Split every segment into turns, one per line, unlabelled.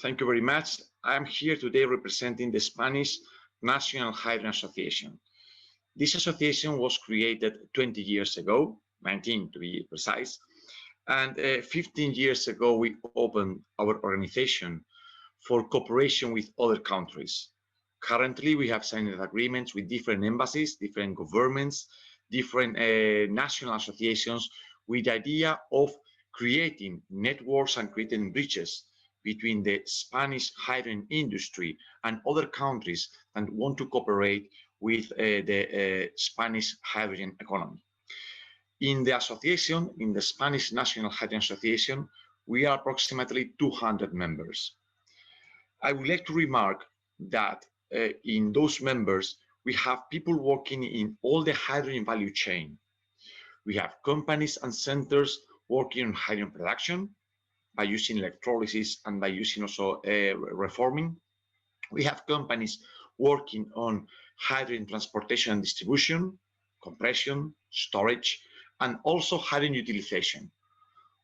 Thank you very much. I'm here today representing the Spanish National Hydrogen Association. This association was created 20 years ago, 19 to be precise, and 15 years ago we opened our organization for cooperation with other countries. Currently, we have signed agreements with different embassies, different governments, different national associations with the idea of creating networks and creating bridges between the Spanish hydrogen industry and other countries that want to cooperate with the Spanish hydrogen economy. In the association, in the Spanish National Hydrogen Association, we are approximately 200 members. I would like to remark that in those members, we have people working in all the hydrogen value chain. We have companies and centers working on hydrogen production by using electrolysis and by using also reforming. We have companies working on hydrogen transportation and distribution, compression, storage, and also hydrogen utilization,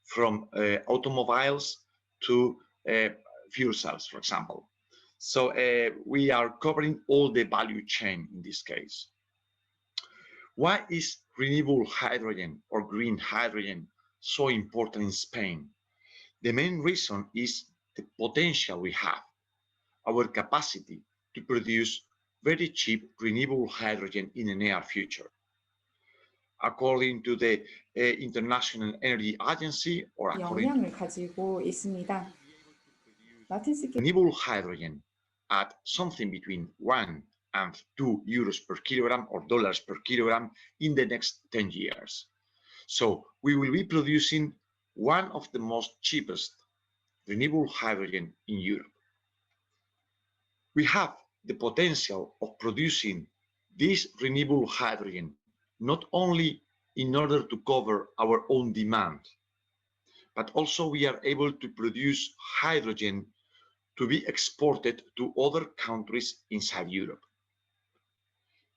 from automobiles to fuel cells, for example. So we are covering all the value chain in this case. Why is renewable hydrogen or green hydrogen so important in Spain? The main reason is the potential we have, our capacity to produce very cheap renewable hydrogen in the near future. According to the International Energy Agency, or according to renewable hydrogen at something between 1 and 2 euros per kilogram or dollars per kilogram in the next 10 years. So we will be producing one of the most cheapest renewable hydrogen in Europe. We have the potential of producing this renewable hydrogen not only in order to cover our own demand, but also we are able to produce hydrogen to be exported to other countries inside Europe.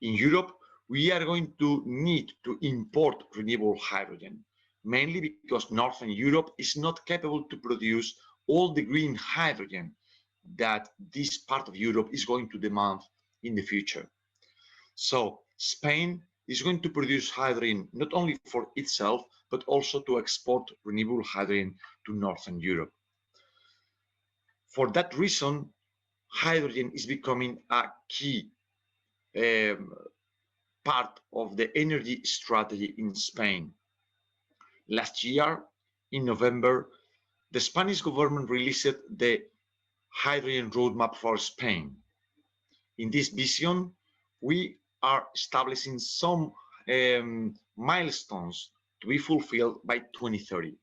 In Europe, we are going to need to import renewable hydrogen, mainly because Northern Europe is not capable to produce all the green hydrogen that this part of Europe is going to demand in the future. So Spain is going to produce hydrogen not only for itself, but also to export renewable hydrogen to Northern Europe. For that reason, hydrogen is becoming a key part of the energy strategy in Spain. Last year, in November, the Spanish government released the hydrogen roadmap for Spain. In this vision, we are establishing some milestones to be fulfilled by 2030.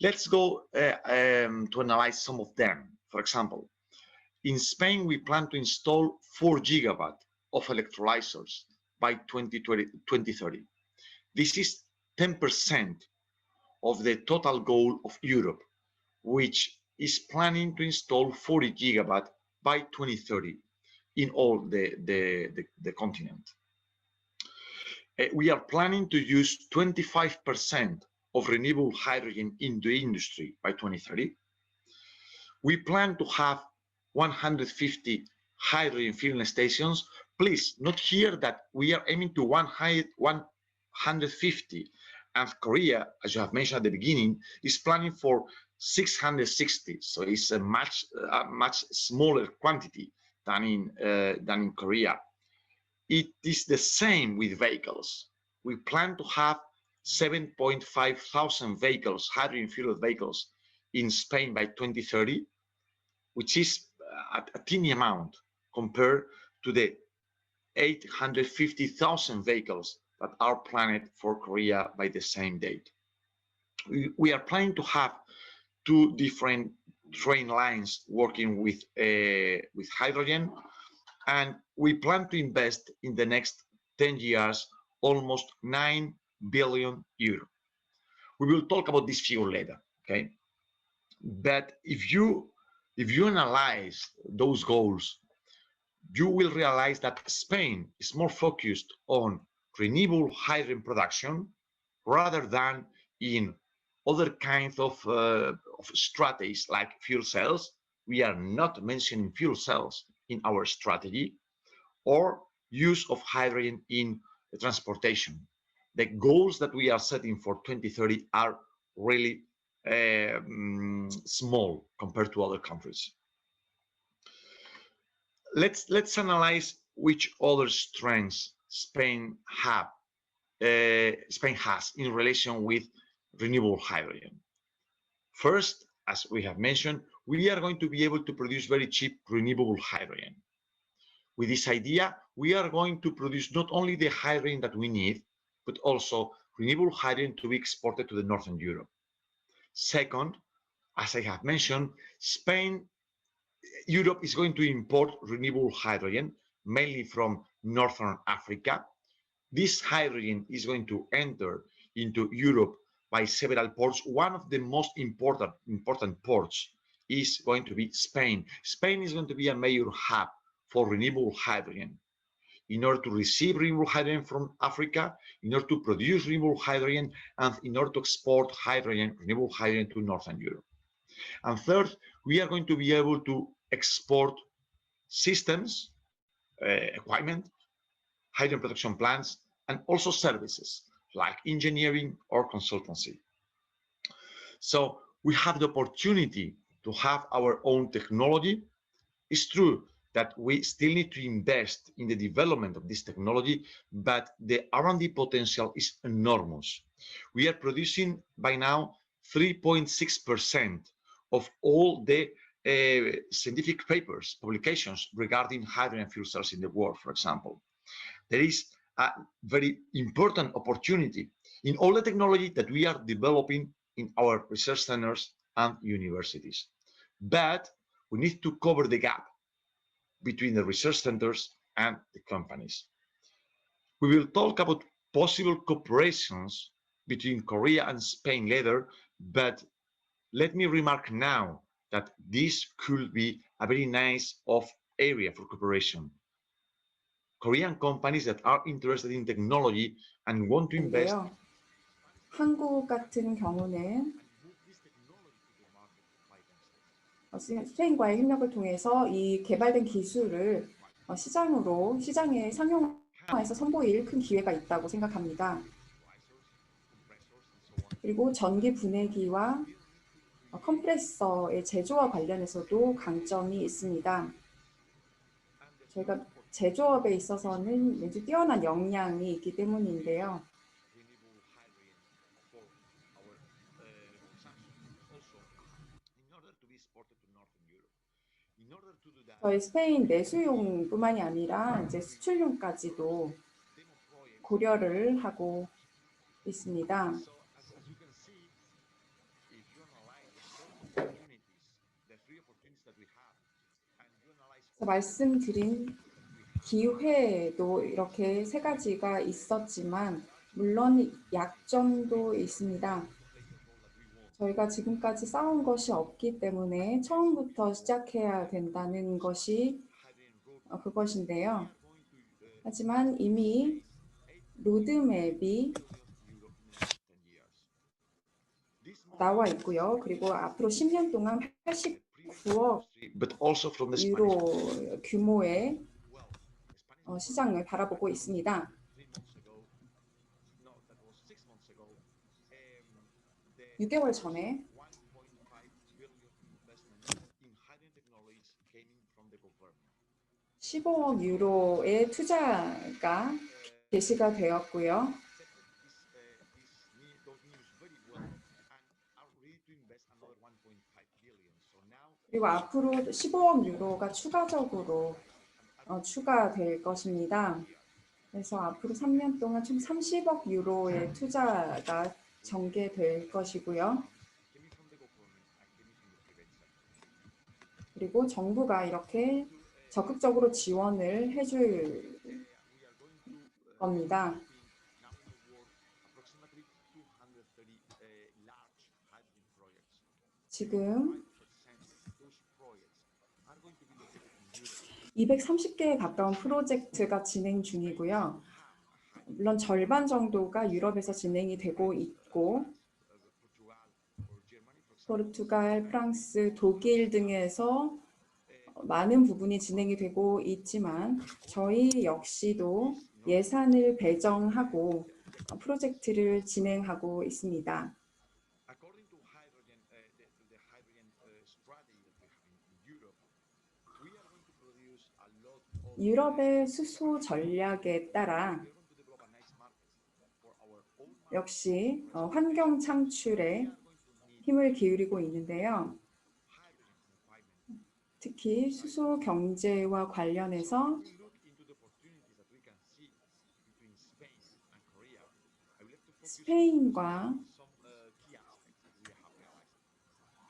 Let's go to analyze some of them. For example, in Spain, we plan to install 4 gigawatts of electrolyzers by 2030. This is 10% of the total goal of Europe, which is planning to install 40 gigawatts by 2030 in all the continent. We are planning to use 25% of renewable hydrogen in the industry by 2030. We plan to have 150 hydrogen filling stations. Please note here that we are aiming to 150, and Korea, as you have mentioned at the beginning, is planning for 660. So it's a much smaller quantity than in Korea. It is the same with vehicles. We plan to have 7.5 thousand vehicles, hydrogen-fueled vehicles, in Spain by 2030, which is a teeny amount compared to the 850,000 vehicles that are planned for Korea by the same date. We are planning to have 2 different train lines working with hydrogen, and we plan to invest in the next 10 years almost 9 billion euros. We will talk about this figure later, okay? But if you analyze those goals, you will realize that Spain is more focused on renewable hydrogen production rather than in other kinds of strategies like fuel cells, we are not mentioning fuel cells in our strategy or use of hydrogen in transportation. The goals that we are setting for 2030 are really small compared to other countries. Let's analyze which other strengths Spain has in relation with renewable hydrogen. First, as we have mentioned, we are going to be able to produce very cheap renewable hydrogen. With this idea, we are going to produce not only the hydrogen that we need, but also renewable hydrogen to be exported to the Northern Europe. Second, as I have mentioned, Europe is going to import renewable hydrogen, mainly from Northern Africa. This hydrogen is going to enter into Europe by several ports. One of the most important ports is going to be Spain. Spain is going to be a major hub for renewable hydrogen. In order to receive renewable hydrogen from Africa, in order to produce renewable hydrogen, and in order to export renewable hydrogen to Northern Europe. And third, we are going to be able to export systems, equipment, hydrogen production plants, and also services like engineering or consultancy. So we have the opportunity to have our own technology. It's true that we still need to invest in the development of this technology, but the R&D potential is enormous. We are producing by now 3.6% of all the scientific papers, publications regarding hydrogen fuel cells in the world, for example. There is a very important opportunity in all the technology that we are developing in our research centers and universities. But we need to cover the gap between the research centers and the companies. We will talk about possible cooperations between Korea and Spain later, but let me remark now that this could be a very nice area for cooperation. Korean companies that are interested in technology and want to invest.
한국 같은 경우는 스페인과의 협력을 통해서 이 개발된 기술을 시장에 상용화해서 선보일 큰 기회가 있다고 생각합니다. 그리고 전기 분해기와 컴프레서의 제조와 관련해서도 강점이 있습니다. 저희가 제조업에 있어서는 매우 뛰어난 역량이 있기 때문인데요. 저희 스페인 내수용뿐만이 아니라 이제 수출용까지도 고려를 하고 있습니다. 말씀드린 기회도 이렇게 세 가지가 있었지만 물론 약점도 있습니다. 저희가 지금까지 쌓은 것이 없기 때문에 처음부터 시작해야 된다는 것이 그것인데요. 하지만 이미 로드맵이 나와 있고요. 그리고 앞으로 10년 동안 89억 유로 규모의 시장을 바라보고 있습니다. 6개월 전에 $15억 유로의 투자가 제시가 되었고요. 그리고 앞으로 15억 유로가 추가적으로 추가될 것입니다. 그래서 앞으로 3년 동안 총 30억 유로의 투자가 전개될 것이고요. 그리고 정부가 이렇게 적극적으로 지원을 해줄 겁니다. 지금 230개에 가까운 프로젝트가 진행 중이고요. 물론 절반 정도가 유럽에서 진행이 되고 있고 포르투갈, 프랑스, 독일 등에서 많은 부분이 진행이 되고 있지만 저희 역시도 예산을 배정하고 프로젝트를 진행하고 있습니다.
According to the hydrogen strategy that we have in Europe, we are going to produce a lot of
유럽의 수소 전략에 따라
we are going to develop a nice market for our own market.
역시 환경 창출에 힘을 기울이고 있는데요.
Hydrogen requirement.
특히 수소 경제와 관련해서
We look into the opportunities that we can see between Spain and Korea. I would like to focus
스페인과
on some key aspects that we have realized.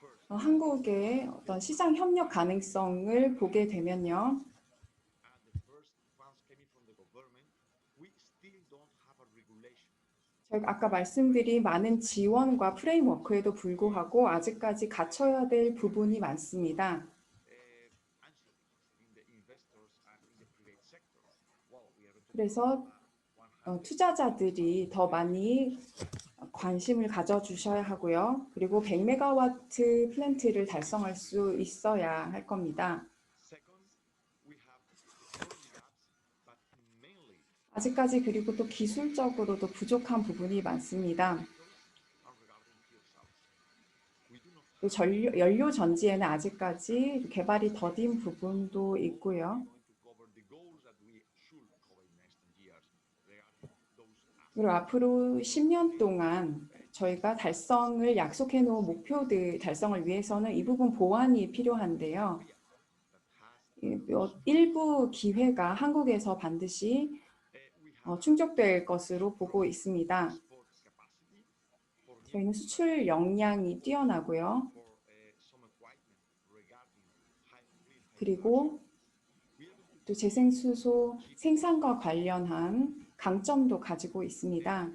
First,
한국의 어떤 시장 협력 가능성을 보게 되면요.
and the first funds coming from the government, we still don't have a regulation.
저희가 아까 말씀드린 많은 지원과 프레임워크에도 불구하고 아직까지 갖춰야 될 부분이 많습니다. 그래서 투자자들이 더 많이 관심을 가져주셔야 하고요. 그리고 100메가와트 플랜트를 달성할 수 있어야 할 겁니다. 아직까지 그리고 또 기술적으로도 부족한 부분이 많습니다. 또 연료 전지에는 아직까지 개발이 더딘 부분도 있고요. 그리고 앞으로 10년 동안 저희가 달성을 약속해 놓은 목표들 달성을 위해서는 이 부분 보완이 필요한데요. 일부 기회가 한국에서 반드시 충족될 것으로 보고 있습니다. 저희는 수출 역량이 뛰어나고요. 그리고 또 재생수소 생산과 관련한 강점도 가지고 있습니다.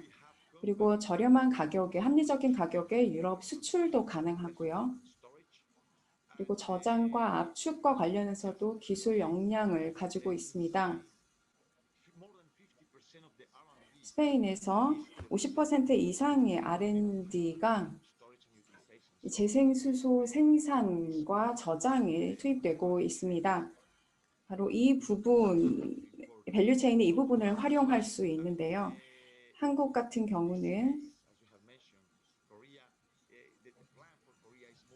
그리고 저렴한 가격에, 합리적인 가격에 유럽 수출도 가능하고요. 그리고 저장과 압축과 관련해서도 기술 역량을 가지고 있습니다. 스페인에서 50% 이상의 R&D가 재생수소 생산과 저장에 투입되고 있습니다. 바로 이 부분, 밸류체인의 이 부분을 활용할 수 있는데요. 한국 같은 경우는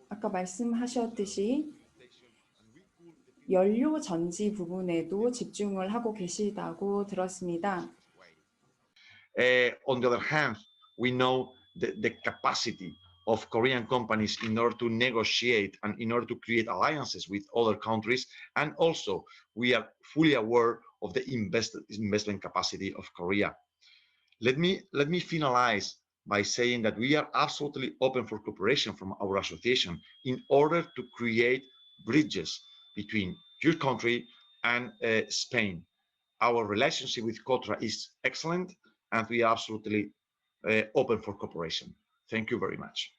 아까 말씀하셨듯이 연료 전지 부분에도 집중을 하고 계시다고 들었습니다.
On the other hand, we know the capacity of Korean companies in order to negotiate and in order to create alliances with other countries, and also we are fully aware of the investment capacity of Korea. Let me finalize by saying that we are absolutely open for cooperation from our association in order to create bridges between your country and Spain. Our relationship with KOTRA is excellent, and we are absolutely open for cooperation. Thank you very much.